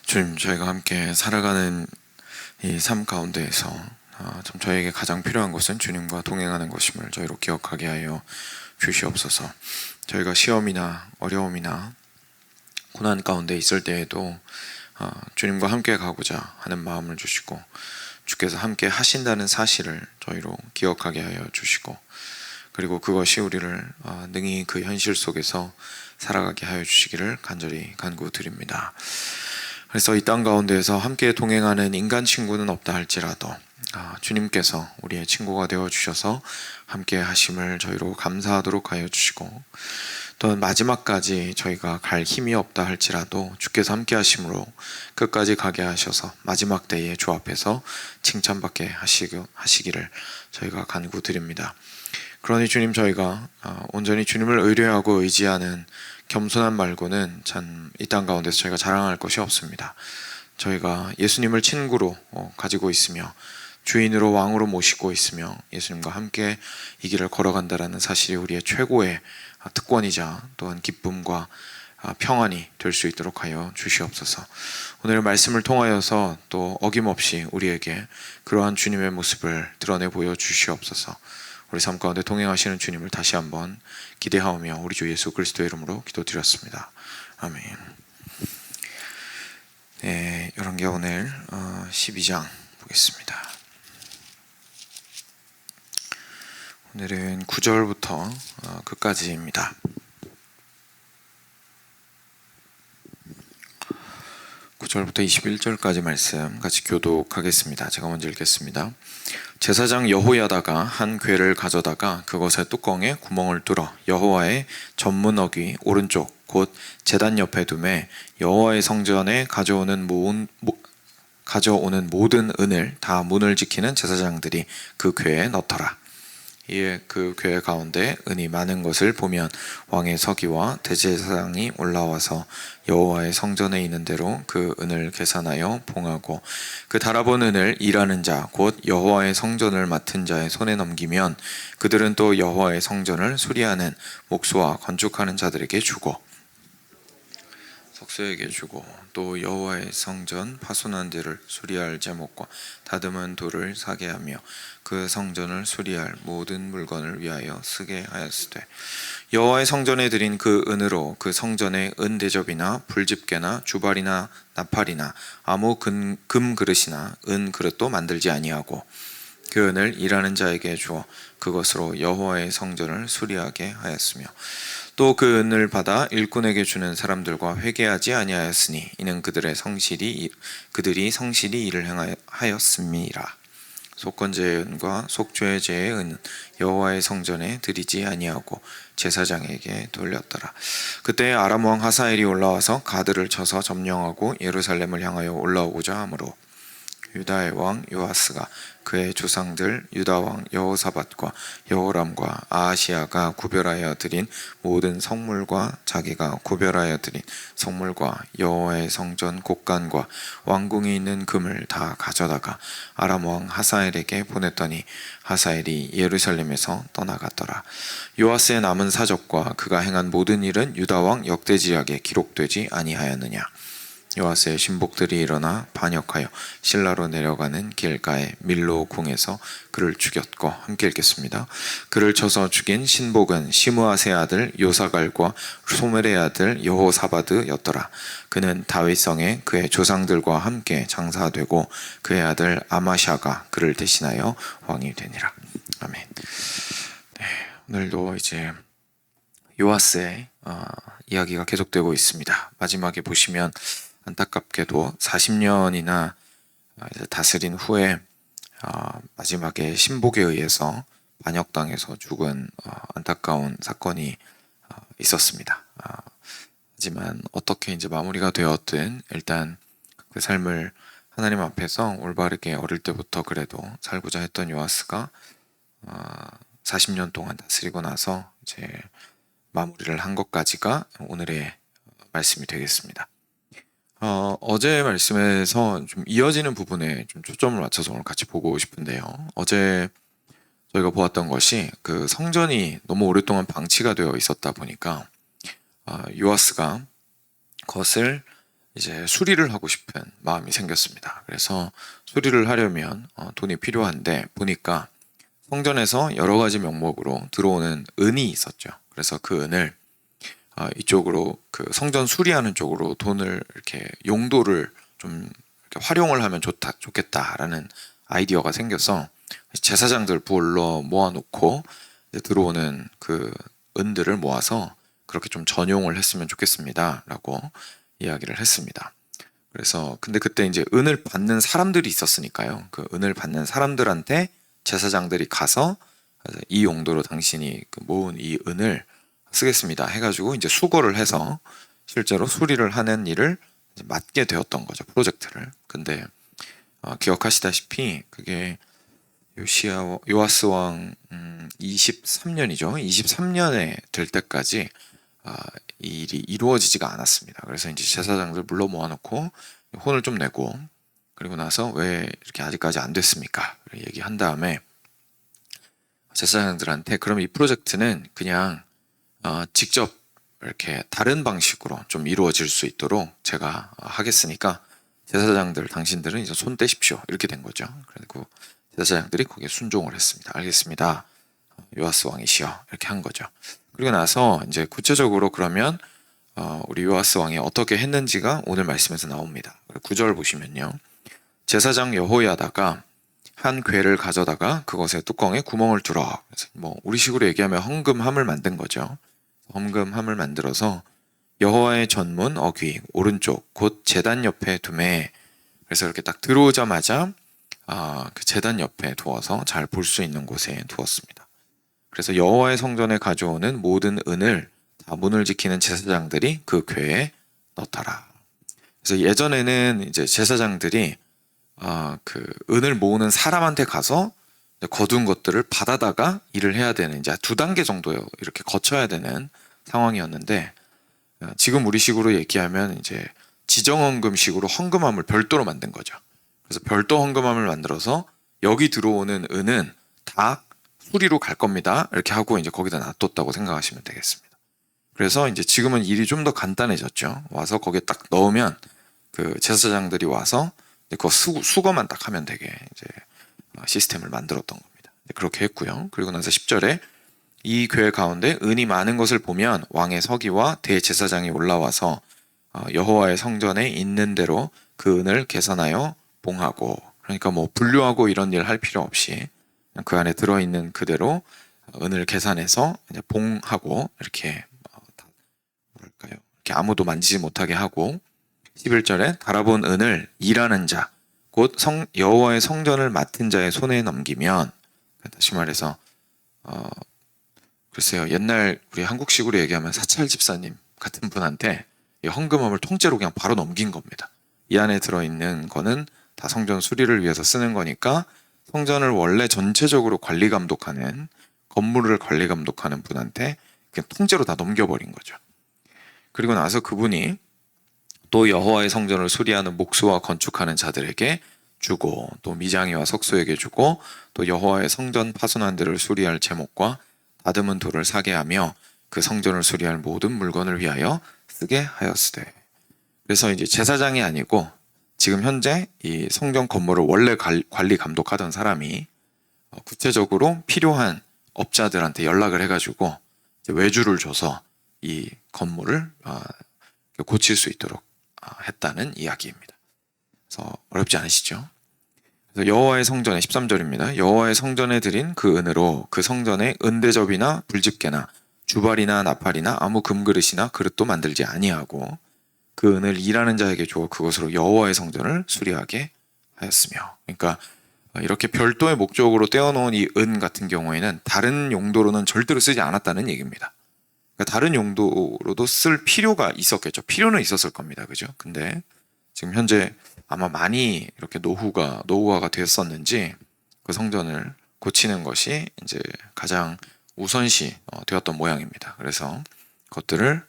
주님, 저희가 함께 살아가는 이 삶 가운데에서 참 저에게 가장 필요한 것은 주님과 동행하는 것임을 저희로 기억하게 하여 주시옵소서. 저희가 시험이나 어려움이나 고난 가운데 있을 때에도 주님과 함께 가고자 하는 마음을 주시고, 주께서 함께 하신다는 사실을 저희로 기억하게 하여 주시고, 그리고 그것이 우리를 능히 그 현실 속에서 살아가게 하여 주시기를 간절히 간구드립니다. 그래서 이 땅 가운데에서 함께 동행하는 인간 친구는 없다 할지라도 주님께서 우리의 친구가 되어 주셔서 함께 하심을 저희로 감사하도록 하여 주시고, 또한 마지막까지 저희가 갈 힘이 없다 할지라도 주께서 함께 하심으로 끝까지 가게 하셔서 마지막 때에 주 앞에서 칭찬받게 하시기를 저희가 간구드립니다. 그러니 주님, 저희가 온전히 주님을 의뢰하고 의지하는 겸손함 말고는 참 이 땅 가운데서 저희가 자랑할 것이 없습니다. 저희가 예수님을 친구로 가지고 있으며 주인으로 왕으로 모시고 있으며 예수님과 함께 이 길을 걸어간다라는 사실이 우리의 최고의 특권이자 또한 기쁨과 평안이 될 수 있도록 하여 주시옵소서. 오늘 말씀을 통하여서 또 어김없이 우리에게 그러한 주님의 모습을 드러내 보여 주시옵소서. 우리 삶 가운데 동행하시는 주님을 다시 한번 기대하오며 우리 주 예수 그리스도의 이름으로 기도드렸습니다. 아멘. 네, 열왕기하 오늘 12장 보겠습니다. 오늘은 9절부터 끝까지입니다. 9절부터 21절까지 말씀 같이 교독하겠습니다. 제가 먼저 읽겠습니다. 제사장 여호야다가 한 궤를 가져다가 그것의 뚜껑에 구멍을 뚫어 여호와의 전문어귀 오른쪽 곧 제단 옆에 두매 여호와의 성전에 가져오는 모든 은을 다 문을 지키는 제사장들이 그 궤에 넣더라. 이에 그 궤 가운데 은이 많은 것을 보면 왕의 서기와 대제사장이 올라와서 여호와의 성전에 있는 대로 그 은을 계산하여 봉하고 그 달아본 은을 일하는 자 곧 여호와의 성전을 맡은 자의 손에 넘기면 그들은 또 여호와의 성전을 수리하는 목수와 건축하는 자들에게 주고 석수에게 주고 또 여호와의 성전 파손한 데를 수리할 제목과 다듬은 돌을 사게 하며 그 성전을 수리할 모든 물건을 위하여 쓰게 하였으되 여호와의 성전에 드린 그 은으로 그 성전의 은 대접이나 불집게나 주발이나 나팔이나 아무 금 그릇이나 은 그릇도 만들지 아니하고 그 은을 일하는 자에게 주어 그것으로 여호와의 성전을 수리하게 하였으며 또 그 은을 받아 일꾼에게 주는 사람들과 회개하지 아니하였으니 이는 그들이 성실히 일을 행하였음이라. 속건제의 은과 속죄제의 은은 여호와의 성전에 드리지 아니하고 제사장에게 돌렸더라. 그때 아람 왕 하사엘이 올라와서 가드를 쳐서 점령하고 예루살렘을 향하여 올라오고자 하므로 유다의 왕 요아스가 그의 조상들 유다 왕 여호사밧과 여호람과 아하시야가 구별하여 드린 모든 성물과 자기가 구별하여 드린 성물과 여호와의 성전 곳간과 왕궁이 있는 금을 다 가져다가 아람 왕 하사엘에게 보냈더니 하사엘이 예루살렘에서 떠나갔더라. 요아스의 남은 사적과 그가 행한 모든 일은 유다 왕 역대지략에 기록되지 아니하였느냐. 요아스의 신복들이 일어나 반역하여 실라로 내려가는 길가의 밀로 궁에서 그를 죽였고, 함께 읽겠습니다. 그를 쳐서 죽인 신복은 시므아세 아들 요사갈과 소멜의 아들 여호사바드였더라. 그는 다윗성에 그의 조상들과 함께 장사되고 그의 아들 아마샤가 그를 대신하여 왕이 되니라. 아멘. 네, 오늘도 이제 요아스의 이야기가 계속되고 있습니다. 마지막에 보시면 안타깝게도 40년이나 다스린 후에 마지막에 신복에 의해서 반역당해서 죽은 안타까운 사건이 있었습니다. 하지만 어떻게 이제 마무리가 되었든 일단 그 삶을 하나님 앞에서 올바르게 어릴 때부터 그래도 살고자 했던 요아스가 40년 동안 다스리고 나서 이제 마무리를 한 것까지가 오늘의 말씀이 되겠습니다. 어제 말씀에서 좀 이어지는 부분에 좀 초점을 맞춰서 오늘 같이 보고 싶은데요. 어제 저희가 보았던 것이 그 성전이 너무 오랫동안 방치가 되어 있었다 보니까 요아스가 그것을 이제 수리를 하고 싶은 마음이 생겼습니다. 그래서 수리를 하려면 돈이 필요한데 보니까 성전에서 여러 가지 명목으로 들어오는 은이 있었죠. 그래서 그 은을 이쪽으로 그 성전 수리하는 쪽으로 돈을 이렇게 용도를 좀 이렇게 활용을 하면 좋겠다라는 아이디어가 생겨서 제사장들 불러 모아놓고 이제 들어오는 그 은들을 모아서 그렇게 좀 전용을 했으면 좋겠습니다라고 이야기를 했습니다. 그래서 근데 그때 이제 은을 받는 사람들이 있었으니까요. 그 은을 받는 사람들한테 제사장들이 가서 이 용도로 당신이 그 모은 이 은을 쓰겠습니다 해가지고 이제 수거를 해서 실제로 수리를 하는 일을 이제 맡게 되었던 거죠, 프로젝트를. 근데 기억하시다시피 그게 요아스 왕 23년이죠. 23년에 될 때까지 이 일이 이루어지지가 않았습니다. 그래서 이제 제사장들 불러 모아놓고 혼을 좀 내고 그리고 나서 왜 이렇게 아직까지 안 됐습니까? 얘기한 다음에 제사장들한테 그럼 이 프로젝트는 그냥 직접 이렇게 다른 방식으로 좀 이루어질 수 있도록 제가 하겠으니까 제사장들 당신들은 이제 손 떼십시오 이렇게 된 거죠. 그리고 제사장들이 거기에 순종을 했습니다. 알겠습니다. 요아스 왕이시여 이렇게 한 거죠. 그리고 나서 이제 구체적으로 그러면 우리 요아스 왕이 어떻게 했는지가 오늘 말씀에서 나옵니다. 9절 보시면요. 제사장 여호야다가 한 궤를 가져다가 그것의 뚜껑에 구멍을 뚫어. 그래서 뭐 우리식으로 얘기하면 헝금함을 만든 거죠. 헝금함을 만들어서 여호와의 전문 어귀 오른쪽 곧 제단 옆에 두매. 그래서 이렇게 딱 들어오자마자 그 제단 옆에 두어서 잘 볼 수 있는 곳에 두었습니다. 그래서 여호와의 성전에 가져오는 모든 은을 다 문을 지키는 제사장들이 그 궤에 넣더라. 그래서 예전에는 이제 제사장들이 그 은을 모으는 사람한테 가서 거둔 것들을 받아다가 일을 해야 되는 이제 2단계 정도 이렇게 거쳐야 되는 상황이었는데 지금 우리식으로 얘기하면 이제 지정헌금식으로 헌금함을 별도로 만든 거죠. 그래서 별도 헌금함을 만들어서 여기 들어오는 은은 다 수리로 갈 겁니다. 이렇게 하고 이제 거기다 놔뒀다고 생각하시면 되겠습니다. 그래서 이제 지금은 일이 좀 더 간단해졌죠. 와서 거기에 딱 넣으면 그 제사장들이 와서 그거 수거만 딱 하면 되게 이제 시스템을 만들었던 겁니다. 그렇게 했고요. 그리고 나서 10절에 이 궤 가운데 은이 많은 것을 보면 왕의 서기와 대제사장이 올라와서 여호와의 성전에 있는 대로 그 은을 계산하여 봉하고, 그러니까 뭐 분류하고 이런 일 할 필요 없이 그 안에 들어있는 그대로 은을 계산해서 이제 봉하고 이렇게 뭐랄까요? 이렇게 아무도 만지지 못하게 하고 11절에 달아본 은을 일하는 자, 곧 여호와의 성전을 맡은 자의 손에 넘기면, 다시 말해서 글쎄요, 옛날 우리 한국식으로 얘기하면 사찰 집사님 같은 분한테 이 헌금함을 통째로 그냥 바로 넘긴 겁니다. 이 안에 들어있는 거는 다 성전 수리를 위해서 쓰는 거니까 성전을 원래 전체적으로 관리 감독하는, 건물을 관리 감독하는 분한테 그냥 통째로 다 넘겨버린 거죠. 그리고 나서 그분이 또 여호와의 성전을 수리하는 목수와 건축하는 자들에게 주고, 또 미장이와 석수에게 주고, 또 여호와의 성전 파손한 데를 수리할 제목과 다듬은 돌을 사게 하며 그 성전을 수리할 모든 물건을 위하여 쓰게 하였으되. 그래서 이제 제사장이 아니고 지금 현재 이 성전 건물을 원래 관리 감독하던 사람이 구체적으로 필요한 업자들한테 연락을 해가지고 외주를 줘서 이 건물을 고칠 수 있도록 했다는 이야기입니다. 그래서 어렵지 않으시죠? 그래서 여호와의 성전에 13절입니다. 여호와의 성전에 드린 그 은으로 그 성전에 은대접이나 불집게나 주발이나 나팔이나 아무 금그릇이나 그릇도 만들지 아니하고 그 은을 일하는 자에게 주어 그것으로 여호와의 성전을 수리하게 하였으며. 그러니까 이렇게 별도의 목적으로 떼어놓은 이 은 같은 경우에는 다른 용도로는 절대로 쓰지 않았다는 얘기입니다. 그러니까 다른 용도로도 쓸 필요가 있었겠죠. 필요는 있었을 겁니다. 그죠? 근데 지금 현재 아마 많이 이렇게 노후화가 되었었는지 그 성전을 고치는 것이 이제 가장 우선시 되었던 모양입니다. 그래서 그것들을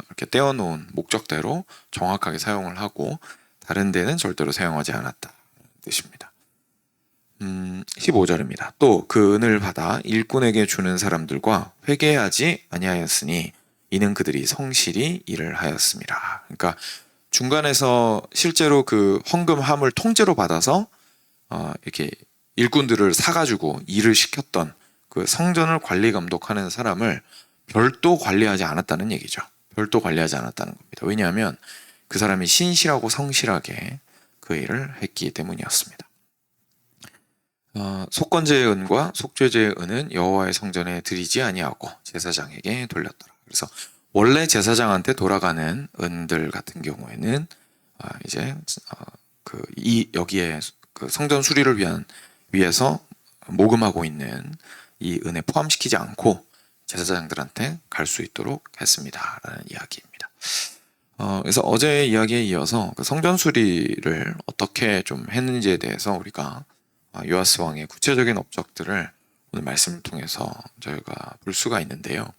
이렇게 떼어놓은 목적대로 정확하게 사용을 하고 다른 데는 절대로 사용하지 않았다 뜻입니다. 15절입니다. 또 그 은을 받아 일꾼에게 주는 사람들과 회개하지 아니하였으니 이는 그들이 성실히 일을 하였습니다. 그러니까 중간에서 실제로 그 헌금함을 통째로 받아서 이렇게 일꾼들을 사가지고 일을 시켰던 그 성전을 관리 감독하는 사람을 별도 관리하지 않았다는 얘기죠. 별도 관리하지 않았다는 겁니다. 왜냐하면 그 사람이 신실하고 성실하게 그 일을 했기 때문이었습니다. 속건제의 은과 속죄제의 은은 여호와의 성전에 드리지 아니하고 제사장에게 돌렸더라. 그래서 원래 제사장한테 돌아가는 은들 같은 경우에는 이제 여기에 그 성전 수리를 위해서 모금하고 있는 이 은에 포함시키지 않고 제사장들한테 갈 수 있도록 했습니다라는 이야기입니다. 그래서 어제의 이야기에 이어서 그 성전 수리를 어떻게 좀 했는지에 대해서 우리가 요아스 왕의 구체적인 업적들을 오늘 말씀을 통해서 저희가 볼 수가 있는데요.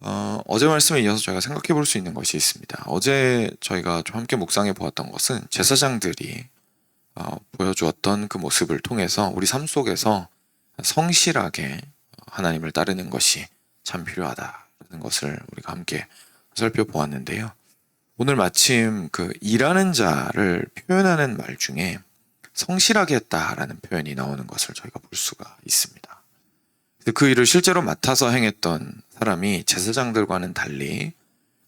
어제 말씀에 이어서 저희가 생각해 볼 수 있는 것이 있습니다. 어제 저희가 좀 함께 묵상해 보았던 것은 제사장들이 보여주었던 그 모습을 통해서 우리 삶 속에서 성실하게 하나님을 따르는 것이 참 필요하다는 것을 우리가 함께 살펴보았는데요. 오늘 마침 그 일하는 자를 표현하는 말 중에 성실하게 했다라는 표현이 나오는 것을 저희가 볼 수가 있습니다. 그 일을 실제로 맡아서 행했던 사람이 제사장들과는 달리,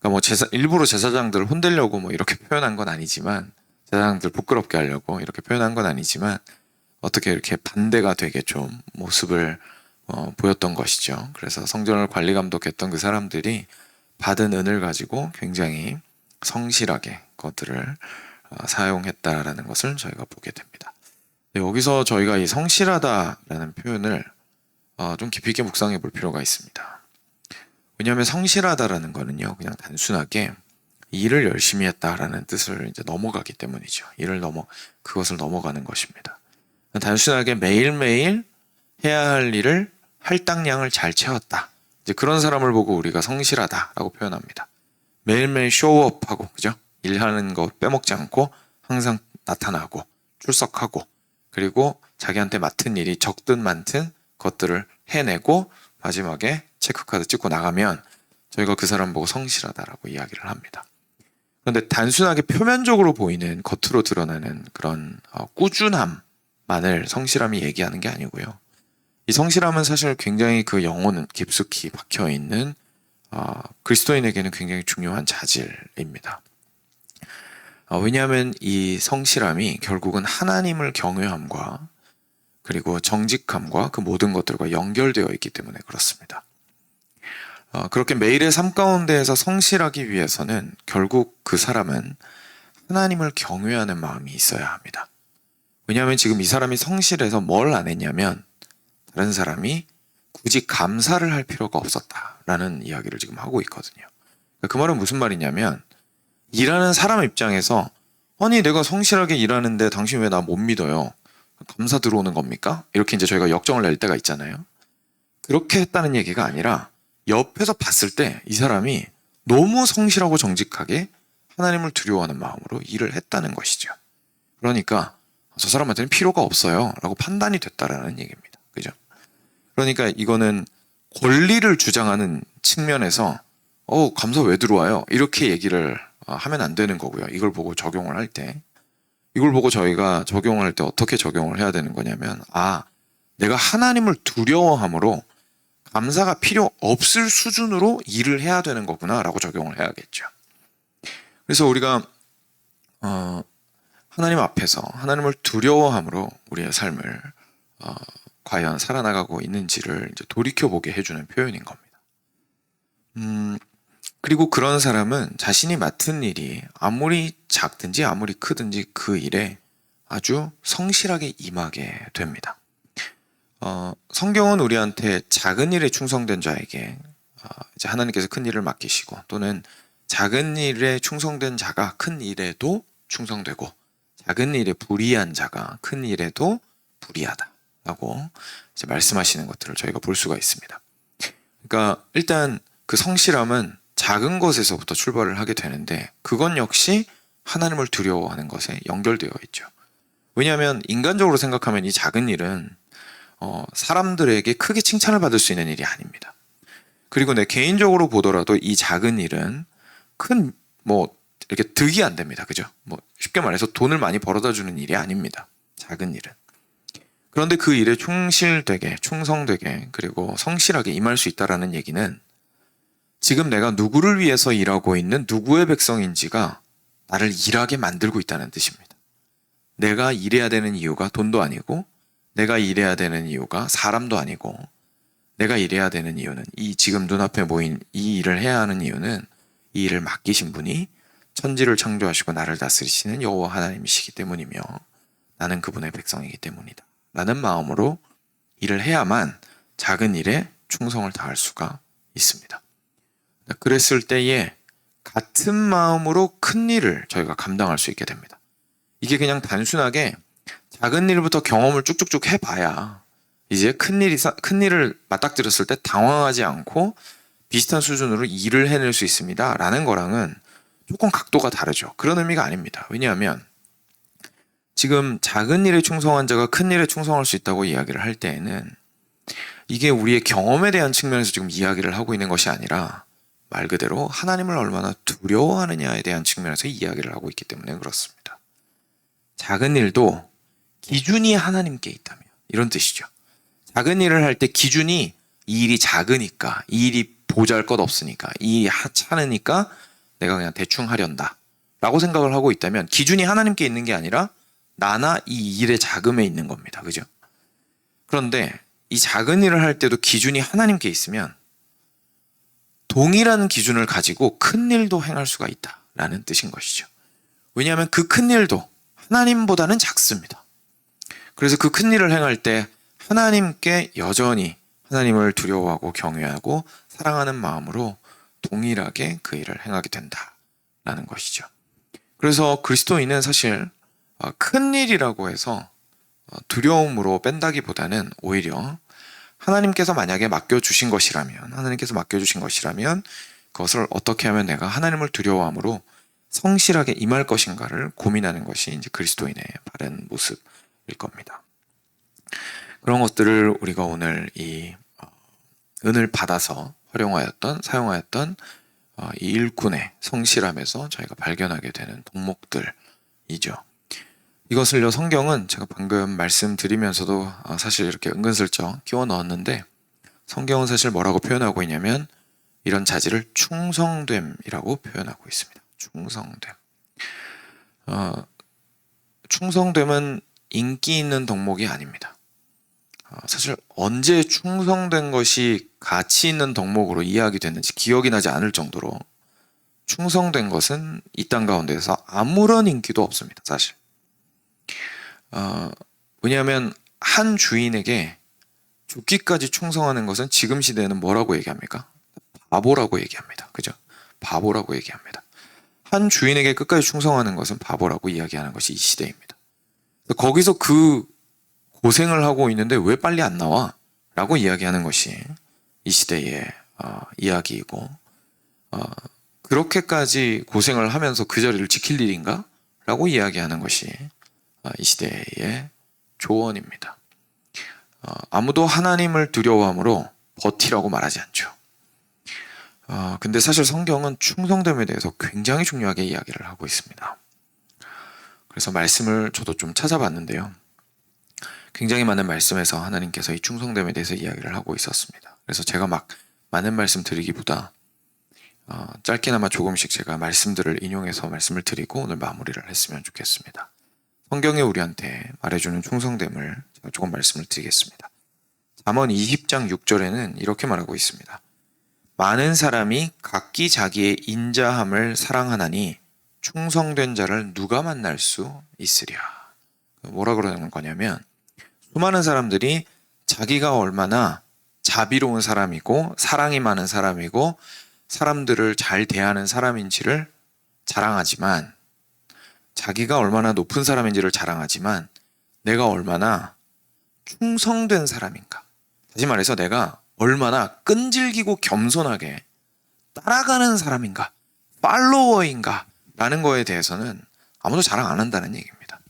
그러니까 일부러 제사장들을 혼내려고 이렇게 표현한 건 아니지만, 제사장들 부끄럽게 하려고 이렇게 표현한 건 아니지만, 어떻게 이렇게 반대가 되게 좀 모습을 보였던 것이죠. 그래서 성전을 관리 감독했던 그 사람들이 받은 은을 가지고 굉장히 성실하게 그것들을 사용했다라는 것을 저희가 보게 됩니다. 여기서 저희가 이 성실하다라는 표현을 좀 깊이 있게 묵상해 볼 필요가 있습니다. 왜냐하면 성실하다라는 거는요, 그냥 단순하게 일을 열심히 했다라는 뜻을 이제 넘어가기 때문이죠. 그것을 넘어가는 것입니다. 단순하게 매일매일 해야 할 일을 할당량을 잘 채웠다. 이제 그런 사람을 보고 우리가 성실하다라고 표현합니다. 매일매일 쇼업하고, 그죠? 일하는 거 빼먹지 않고 항상 나타나고 출석하고, 그리고 자기한테 맡은 일이 적든 많든 것들을 해내고 마지막에 체크카드 찍고 나가면 저희가 그 사람 보고 성실하다라고 이야기를 합니다. 그런데 단순하게 표면적으로 보이는 겉으로 드러나는 그런 꾸준함만을 성실함이 얘기하는 게 아니고요. 이 성실함은 사실 굉장히 그 영혼은 깊숙이 박혀있는 그리스도인에게는 굉장히 중요한 자질입니다. 왜냐하면 이 성실함이 결국은 하나님을 경외함과 그리고 정직함과 그 모든 것들과 연결되어 있기 때문에 그렇습니다. 그렇게 매일의 삶 가운데에서 성실하기 위해서는 결국 그 사람은 하나님을 경외하는 마음이 있어야 합니다. 왜냐하면 지금 이 사람이 성실해서 뭘 안 했냐면 다른 사람이 굳이 감사를 할 필요가 없었다라는 이야기를 지금 하고 있거든요. 그 말은 무슨 말이냐면 일하는 사람 입장에서 아니 내가 성실하게 일하는데 당신 왜 나 못 믿어요? 감사 들어오는 겁니까? 이렇게 이제 저희가 역정을 낼 때가 있잖아요. 그렇게 했다는 얘기가 아니라 옆에서 봤을 때 이 사람이 너무 성실하고 정직하게 하나님을 두려워하는 마음으로 일을 했다는 것이죠. 그러니까 저 사람한테는 필요가 없어요 라고 판단이 됐다라는 얘기입니다. 그죠? 그러니까 이거는 권리를 주장하는 측면에서 감사 왜 들어와요? 이렇게 얘기를 하면 안 되는 거고요. 이걸 보고 적용을 할 때 저희가 적용할 때 어떻게 적용을 해야 되는 거냐면 내가 하나님을 두려워함으로 감사가 필요 없을 수준으로 일을 해야 되는 거구나 라고 적용을 해야겠죠. 그래서 우리가 하나님 앞에서 하나님을 두려워함으로 우리의 삶을 과연 살아나가고 있는지를 이제 돌이켜보게 해주는 표현인 겁니다. 그리고 그런 사람은 자신이 맡은 일이 아무리 작든지 아무리 크든지 그 일에 아주 성실하게 임하게 됩니다. 성경은 우리한테 작은 일에 충성된 자에게 이제 하나님께서 큰 일을 맡기시고 또는 작은 일에 충성된 자가 큰 일에도 충성되고 작은 일에 불의한 자가 큰 일에도 불의하다라고 이제 말씀하시는 것들을 저희가 볼 수가 있습니다. 그러니까 일단 그 성실함은 작은 것에서부터 출발을 하게 되는데 그건 역시 하나님을 두려워하는 것에 연결되어 있죠. 왜냐하면 인간적으로 생각하면 이 작은 일은 사람들에게 크게 칭찬을 받을 수 있는 일이 아닙니다. 그리고 내 개인적으로 보더라도 이 작은 일은 큰 이렇게 득이 안 됩니다. 그죠? 뭐 쉽게 말해서 돈을 많이 벌어다 주는 일이 아닙니다. 작은 일은. 그런데 그 일에 충실되게, 충성되게, 그리고 성실하게 임할 수 있다라는 얘기는 지금 내가 누구를 위해서 일하고 있는 누구의 백성인지가 나를 일하게 만들고 있다는 뜻입니다. 내가 일해야 되는 이유가 돈도 아니고, 내가 일해야 되는 이유가 사람도 아니고, 내가 일해야 되는 이유는, 이 지금 눈앞에 모인 이 일을 해야 하는 이유는 이 일을 맡기신 분이 천지를 창조하시고 나를 다스리시는 여호와 하나님이시기 때문이며 나는 그분의 백성이기 때문이다 라는 마음으로 일을 해야만 작은 일에 충성을 다할 수가 있습니다. 그랬을 때에 같은 마음으로 큰 일을 저희가 감당할 수 있게 됩니다. 이게 그냥 단순하게 작은 일부터 경험을 쭉쭉쭉 해봐야 이제 큰 일을 맞닥뜨렸을 때 당황하지 않고 비슷한 수준으로 일을 해낼 수 있습니다 라는 거랑은 조금 각도가 다르죠. 그런 의미가 아닙니다. 왜냐하면 지금 작은 일에 충성한 자가 큰 일에 충성할 수 있다고 이야기를 할 때에는 이게 우리의 경험에 대한 측면에서 지금 이야기를 하고 있는 것이 아니라 말 그대로 하나님을 얼마나 두려워하느냐에 대한 측면에서 이야기를 하고 있기 때문에 그렇습니다. 작은 일도 기준이 하나님께 있다면 이런 뜻이죠. 작은 일을 할 때 기준이 이 일이 작으니까, 이 일이 보잘것없으니까, 이 일이 하찮으니까 내가 그냥 대충 하련다 라고 생각을 하고 있다면 기준이 하나님께 있는 게 아니라 나나 이 일의 자금에 있는 겁니다. 그죠? 그런데 이 작은 일을 할 때도 기준이 하나님께 있으면 동일한 기준을 가지고 큰 일도 행할 수가 있다라는 뜻인 것이죠. 왜냐하면 그 큰 일도 하나님보다는 작습니다. 그래서 그 큰 일을 행할 때 하나님께 여전히 하나님을 두려워하고 경외하고 사랑하는 마음으로 동일하게 그 일을 행하게 된다라는 것이죠. 그래서 그리스도인은 사실 큰 일이라고 해서 두려움으로 뺀다기보다는 오히려 하나님께서 만약에 맡겨주신 것이라면 그것을 어떻게 하면 내가 하나님을 두려워함으로 성실하게 임할 것인가를 고민하는 것이 이제 그리스도인의 바른 모습일 겁니다. 그런 것들을 우리가 오늘 이 은을 받아서 사용하였던 이 일꾼의 성실함에서 저희가 발견하게 되는 덕목들이죠. 이것을요, 성경은 제가 방금 말씀드리면서도 사실 이렇게 은근슬쩍 끼워 넣었는데, 성경은 사실 뭐라고 표현하고 있냐면 이런 자질을 충성됨이라고 표현하고 있습니다. 충성됨. 충성됨은 인기 있는 덕목이 아닙니다. 사실 언제 충성된 것이 가치 있는 덕목으로 이야기됐는지 기억이 나지 않을 정도로 충성된 것은 이 땅 가운데서 아무런 인기도 없습니다. 사실. 왜냐하면 한 주인에게 죽기까지 충성하는 것은 지금 시대에는 뭐라고 얘기합니까? 바보라고 얘기합니다. 그죠? 바보라고 얘기합니다. 한 주인에게 끝까지 충성하는 것은 바보라고 이야기하는 것이 이 시대입니다. 거기서 그 고생을 하고 있는데 왜 빨리 안 나와? 라고 이야기하는 것이 이 시대의 이야기이고, 그렇게까지 고생을 하면서 그 자리를 지킬 일인가? 라고 이야기하는 것이 이 시대의 조언입니다. 아무도 하나님을 두려워함으로 버티라고 말하지 않죠. 근데 사실 성경은 충성됨에 대해서 굉장히 중요하게 이야기를 하고 있습니다. 그래서 말씀을 저도 좀 찾아봤는데요. 굉장히 많은 말씀에서 하나님께서 이 충성됨에 대해서 이야기를 하고 있었습니다. 그래서 제가 막 많은 말씀 드리기보다 짧게나마 조금씩 제가 말씀들을 인용해서 말씀을 드리고 오늘 마무리를 했으면 좋겠습니다. 성경이 우리한테 말해주는 충성됨을 제가 조금 말씀을 드리겠습니다. 잠언 20장 6절에는 이렇게 말하고 있습니다. 많은 사람이 각기 자기의 인자함을 사랑하나니 충성된 자를 누가 만날 수 있으랴. 뭐라 그러는 거냐면 수많은 사람들이 자기가 얼마나 자비로운 사람이고 사랑이 많은 사람이고 사람들을 잘 대하는 사람인지를 자랑하지만, 자기가 얼마나 높은 사람인지를 자랑하지만 내가 얼마나 충성된 사람인가, 다시 말해서 내가 얼마나 끈질기고 겸손하게 따라가는 사람인가, 팔로워인가 라는 거에 대해서는 아무도 자랑 안 한다는 얘기입니다.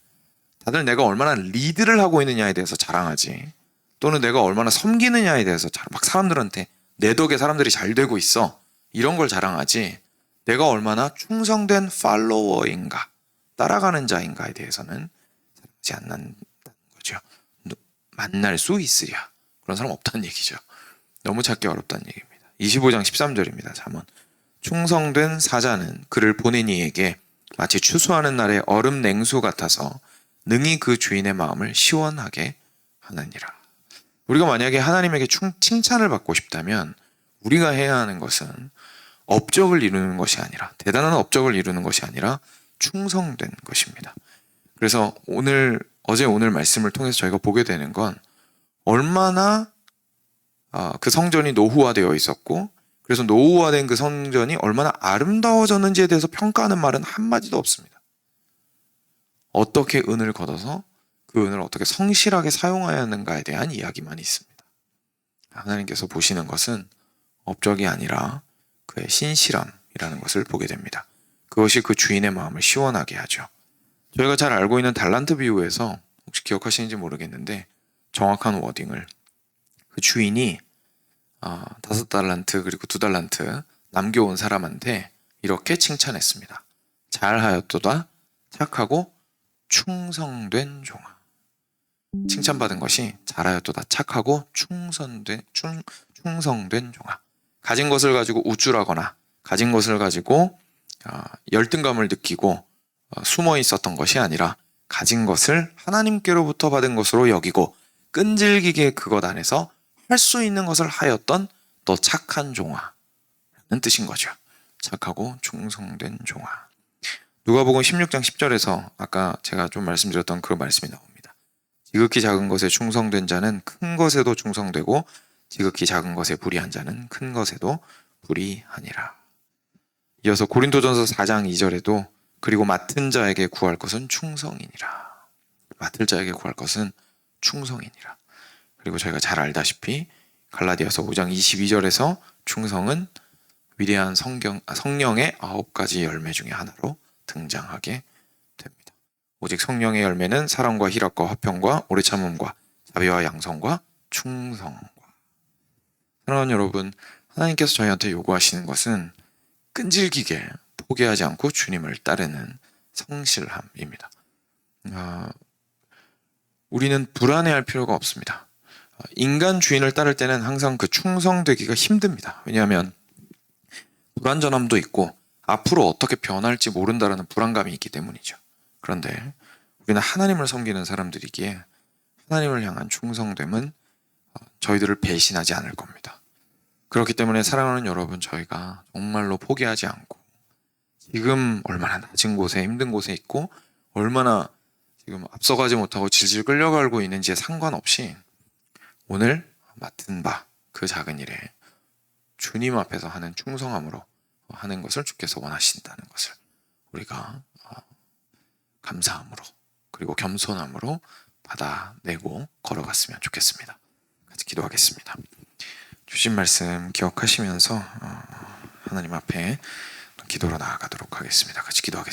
다들 내가 얼마나 리드를 하고 있느냐에 대해서 자랑하지, 또는 내가 얼마나 섬기느냐에 대해서 막 사람들한테 내 덕에 사람들이 잘 되고 있어, 이런 걸 자랑하지, 내가 얼마나 충성된 팔로워인가, 따라가는 자인가에 대해서는 생각하지 않는다는 거죠. 만날 수 있으랴. 그런 사람 없다는 얘기죠. 너무 찾기 어렵다는 얘기입니다. 25장 13절입니다. 잠언. 충성된 사자는 그를 보낸 이에게 마치 추수하는 날의 얼음 냉수 같아서 능히 그 주인의 마음을 시원하게 하느니라. 우리가 만약에 하나님에게 칭찬을 받고 싶다면 우리가 해야 하는 것은 업적을 이루는 것이 아니라, 대단한 업적을 이루는 것이 아니라 충성된 것입니다. 그래서 어제 오늘 말씀을 통해서 저희가 보게 되는 건 얼마나 그 성전이 노후화되어 있었고, 그래서 노후화된 그 성전이 얼마나 아름다워졌는지에 대해서 평가하는 말은 한마디도 없습니다. 어떻게 은을 걷어서 그 은을 어떻게 성실하게 사용해야 하는가에 대한 이야기만 있습니다. 하나님께서 보시는 것은 업적이 아니라 그의 신실함이라는 것을 보게 됩니다. 그것이 그 주인의 마음을 시원하게 하죠. 저희가 잘 알고 있는 달란트 비유에서 혹시 기억하시는지 모르겠는데, 정확한 워딩을 그 주인이 5달란트 그리고 2달란트 남겨온 사람한테 이렇게 칭찬했습니다. 잘하였도다 착하고 충성된 종아. 칭찬받은 것이 잘하였도다 착하고 충성된 종아. 가진 것을 가지고 우쭐하거나 가진 것을 가지고 열등감을 느끼고 숨어 있었던 것이 아니라 가진 것을 하나님께로부터 받은 것으로 여기고 끈질기게 그것 안에서 할 수 있는 것을 하였던 너 착한 종아라는 뜻인 거죠. 착하고 충성된 종아. 누가복음 16장 10절에서 아까 제가 좀 말씀드렸던 그 말씀이 나옵니다. 지극히 작은 것에 충성된 자는 큰 것에도 충성되고 지극히 작은 것에 불의한 자는 큰 것에도 불의하니라. 이어서 고린도전서 4장 2절에도 그리고 맡은 자에게 구할 것은 충성이니라. 맡을 자에게 구할 것은 충성이니라. 그리고 저희가 잘 알다시피 갈라디아서 5장 22절에서 충성은 위대한 성령의 9가지 열매 중에 하나로 등장하게 됩니다. 오직 성령의 열매는 사랑과 희락과 화평과 오래 참음과 자비와 양성과 충성과. 사랑하는 여러분, 하나님께서 저희한테 요구하시는 것은 끈질기게 포기하지 않고 주님을 따르는 성실함입니다. 우리는 불안해할 필요가 없습니다. 인간 주인을 따를 때는 항상 그 충성되기가 힘듭니다. 왜냐하면 불안전함도 있고 앞으로 어떻게 변할지 모른다라는 불안감이 있기 때문이죠. 그런데 우리는 하나님을 섬기는 사람들이기에 하나님을 향한 충성됨은 저희들을 배신하지 않을 겁니다. 그렇기 때문에 사랑하는 여러분, 저희가 정말로 포기하지 않고 지금 얼마나 낮은 곳에 힘든 곳에 있고 얼마나 지금 앞서가지 못하고 질질 끌려가고 있는지에 상관없이 오늘 맡은 바 그 작은 일에 주님 앞에서 하는 충성함으로 하는 것을 주께서 원하신다는 것을 우리가 감사함으로 그리고 겸손함으로 받아내고 걸어갔으면 좋겠습니다. 같이 기도하겠습니다. 주신 말씀 기억하시면서 하나님 앞에 기도로 나아가도록 하겠습니다. 같이 기도하겠습니다.